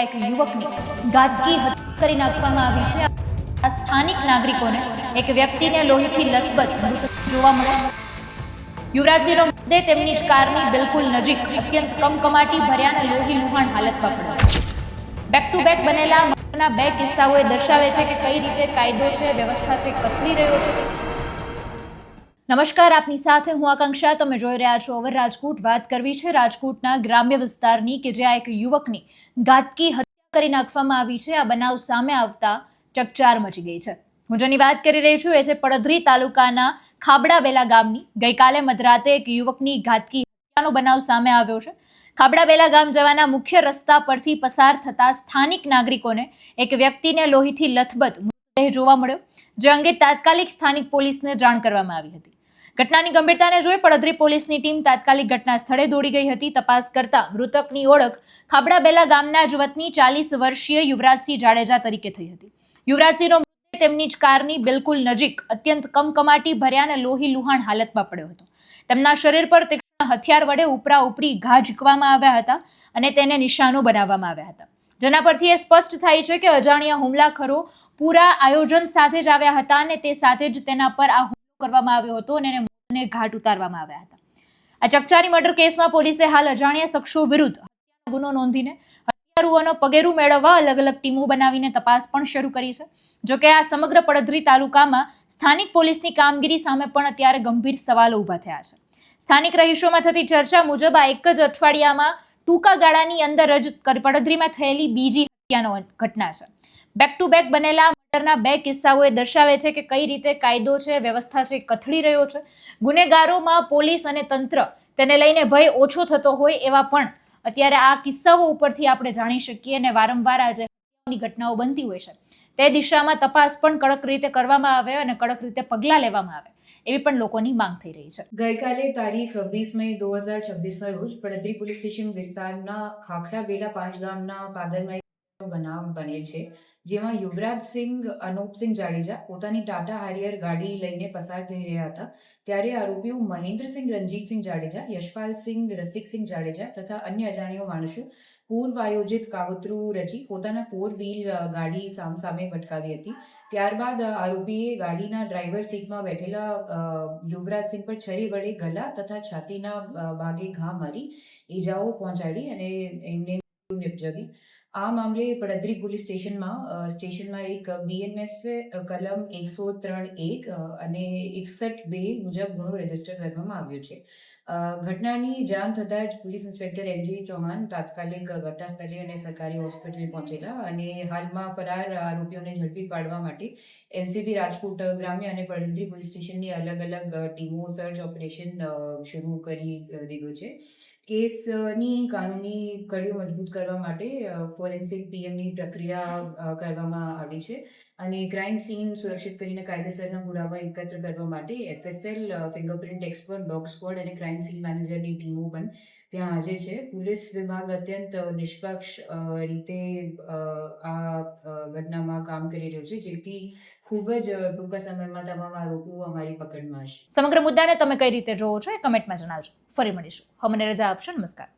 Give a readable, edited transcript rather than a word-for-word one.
એક યુવકની ઘાતકી હત્યા કરી નાખવામાં આવી છે. આ સ્થાનિક નાગરિકોને એક વ્યક્તિને લોહીથી લથબથ મૃત જોવા મળ્યો. યુવરાજસિંહનો મૃતદેહ તેમની જ કારની બિલકુલ નજીક અત્યંત કમકમાટી ભર્યા અને લોહી લુહાણ હાલતમાં પડ્યો. બેક ટુ બેક બનેલા મર્ડરના બે કિસ્સાઓ દર્શાવે છે કે કઈ રીતે કાયદો છે, વ્યવસ્થા છે, કથળી રહ્યો છે. નમસ્કાર, આપની સાથે હું આકાંક્ષા. તમે જોઈ રહ્યા છો ઓવર રાજકોટ. વાત કરવી છે રાજકોટના ગ્રામ્ય વિસ્તારની કે જ્યાં એક યુવકની ઘાતકી હત્યા કરી નાખવામાં આવી છે. આ બનાવ સામે આવતા ચકચાર મચી ગઈ છે. હું જેની વાત કરી રહી છું એ છે પડધરી તાલુકાના ખાબડાબેલા ગામની. ગઈકાલે મધરાતે એક યુવકની ઘાતકી હત્યાનો બનાવ સામે આવ્યો છે. ખાબડાબેલા ગામ જવાના મુખ્ય રસ્તા પરથી પસાર થતા સ્થાનિક નાગરિકોને એક વ્યક્તિને લોહીથી લથબથ મૃતદેહ જોવા મળ્યો, જે અંગે તાત્કાલિક સ્થાનિક પોલીસને જાણ કરવામાં આવી હતી. ઘટનાની ગંભીરતાને જોઈ પડધરી પોલીસની ટીમ તાત્કાલિક ઘટના સ્થળે દોડી ગઈ હતી. તપાસ કરતા મૃતકની ઓળખ ખાબડાબેલા ગામના જ વતની 40 વર્ષીય યુવરાજસિંહ જાડેજા તરીકે થઈ હતી. યુવરાજસિંહનો મૃતદેહ તેમની જ કારની બિલકુલ નજીક અત્યંત કમકમાટી ભર્યા અને લોહી લુહાણ હાલતમાં પડ્યો હતો. તેમના શરીર પર તીક્ષ્ણ હથિયાર વડે ઉપરા ઉપરી ઘા ઝીંકવામાં આવ્યા હતા અને તેને નિશાનો બનાવવામાં આવ્યા હતા, જેના પરથી એ સ્પષ્ટ થાય છે કે અજાણ્યા હુમલાખોરો પૂરા આયોજન સાથે જ આવ્યા હતા અને તે સાથે જ તેના પર આ હુમલો કરવામાં આવ્યો હતો અને એને ઘાટ ઉતારવામાં આવ્યા હતા. આ ચકચારી મર્ડર કેસમાં પોલીસે હાલ અજાણ્યા શખ્સો વિરુદ્ધ હત્યાનો ગુનો નોંધીને હત્યારુઓનો પગેરું મેળવવા અલગ અલગ ટીમો બનાવીને તપાસ પણ શરૂ કરી છે. જોકે આ સમગ્ર પડધરી તાલુકામાં સ્થાનિક પોલીસની કામગીરી સામે પણ અત્યારે ગંભીર સવાલો ઉભા થયા છે. સ્થાનિક રહીશોમાં થતી ચર્ચા મુજબ આ એક જ અઠવાડિયામાં ટૂંકા ગાળાની અંદર જ પડધરીમાં થયેલી બીજી હત્યાનો ઘટના છે. બેક ટુ બેક બનેલા મર્ડરના બે કિસ્સાઓ દર્શાવે છે કે કઈ રીતે કાયદો છે, વ્યવસ્થા છે, કથળી રહ્યો છે. ગુનેગારોમાં પોલીસ અને તંત્ર તેને લઈને ભય ઓછો થતો હોય એવા પણ અત્યારે આ કિસ્સાઓ ઉપરથી આપણે જાણી શકીએ અને વારંવાર આ જે હત્યાઓની ઘટનાઓ બનતી હોય છે તે દિશામાં તપાસ પણ કડક રીતે કરવામાં આવે અને કડક રીતે પગલાં લેવામાં આવે એવી પણ લોકોની માંગ થઈ રહી છે. ગઈકાલે તારીખ 20 મઈ 2026 રોજ પડધરી પોલીસ સ્ટેશન વિસ્તારના ખાખડાબેલા 5 ગામના પાદરમાં બનાવ બનેલ છે, જેમાં યુવરાજસિંહ અનોપસિંહ જાડેજા પોતાની ટાટા હારિયર ગાડી લઈને પસાર થઈ રહ્યા હતા ત્યારે આરોપીઓ મહેન્દ્રસિંહ રણજીતસિંહ જાડેજા, યશપાલસિંહ રસિકસિંહ જાડેજા તથા અન્ય અજાણ્યો માણસો પૂર્વ આયોજિત કાવતરું રચી પોતાના 4 વ્હીલ ગાડી સામસામે ભટકાવી હતી. ત્યારબાદ આરોપીએ ગાડીના ડ્રાઈવર સીટમાં બેઠેલા યુવરાજસિંહ પર છરી વડે ગલા તથા છાતીના ભાગે ઘા મારી ઈજાઓ પહોંચાડી અને એમને નિપજાવી. આ મામલે પડધરી પોલીસ સ્ટેશનમાં એક BNS કલમ 103(1) અને 61(2) મુજબ ગુનો રજીસ્ટર કરવામાં આવ્યો છે. ઘટનાની જાણ થતાં જ પોલીસ ઇન્સ્પેક્ટર MJ ચૌહાણ તાત્કાલિક ઘટના સ્થળે અને સરકારી હોસ્પિટલ પહોંચેલા અને હાલમાં ફરાર આરોપીઓને ઝડપી પાડવા માટે NCB રાજકોટ ગ્રામ્ય અને પડધરી પોલીસ સ્ટેશનની અલગ અલગ ટીમો સર્ચ ઓપરેશન શરૂ કરી દીધું છે. કેસની કાનૂની કડીઓ મજબૂત કરવા માટે ફોરેન્સિક PMની પ્રક્રિયા કરવામાં આવી છે અને ક્રાઇમ સીન સુરક્ષિત કરીને કાયદેસરના પુરાવા એકત્ર કરવા માટે FSL, fingerprint expert, dog squad અને ક્રાઇમ સીન મેનેજરની ટીમો પણ ત્યાં હાજર છે. પોલીસ વિભાગ અત્યંત નિષ્પક્ષ રીતે આ ઘટનામાં કામ કરી રહ્યું છે, જેથી ખૂબ જ ટૂંકા સમયમાં તમામ આરોપીઓ અમારી પકડમાં હશે. સમગ્ર મુદ્દાને તમે કઈ રીતે જોવો છો એ કમેન્ટમાં જણાવજો. ફરી મળીશું. મને રજા આપશો. નમસ્કાર.